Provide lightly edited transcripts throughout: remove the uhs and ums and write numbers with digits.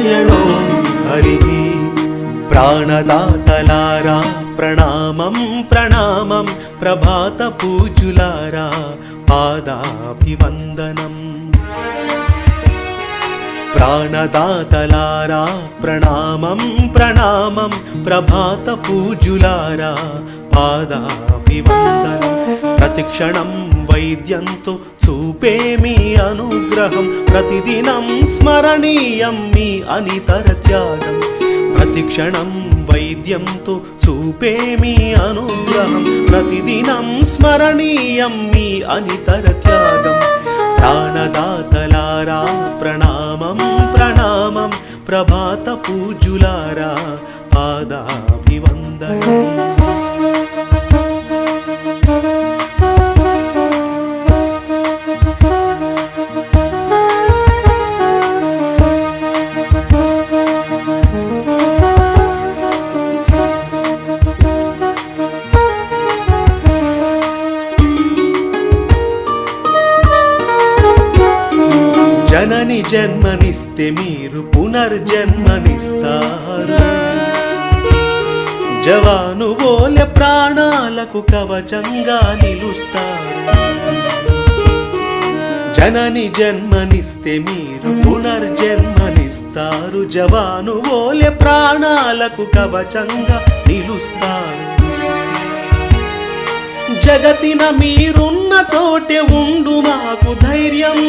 నారాయణో హరి. ప్రాణదాతలారా ప్రణామం ప్రణామం, ప్రభాత పూజులారా పాదాభివందనం. ప్రాణదాతలారా ప్రణామం ప్రణామం, ప్రభాత పూజులారా పాదాభివందనం. ప్రతిక్షణం వైద్యంతో చూపే మీ అనుగ్రహం, ప్రతిదినం స్మరణీయం మీ అనితర త్యాగం. ప్రతిక్షణం వైద్యంతో చూపే మీ అనుగ్రహం, ప్రతిదినం స్మరణీయం మీ అనితర త్యాగం. ప్రాణదాతలారా ప్రణామం ప్రణామం, ప్రభాత పూజులారా పాదాభివందనం. జనని జన్మనిస్తే మీరు పునర్జన్మనిస్తారు, జవాను ఓలె ప్రాణాలకు కవచంగా నిలుస్తారు. జనని జన్మనిస్తే మీరు పునర్జన్మనిస్తారు, జవాను ఓలె ప్రాణాలకు కవచంగా నిలుస్తారు. జగతిన మీరున్న చోటే ఉండు మాకు ధైర్యం,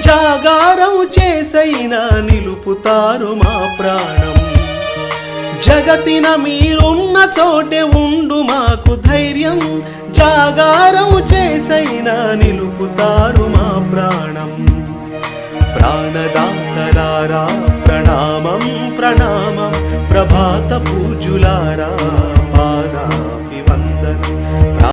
జాగారం చేసైనా నిలుపుతారు మా ప్రాణం. జగతిన మీరున్న చోటే ఉండు మాకు ధైర్యం, జాగారం చేసైనా నిలుపుతారు మా ప్రాణం. ప్రాణదాతలారా ప్రణామం ప్రణామం, ప్రభాత పూజులారా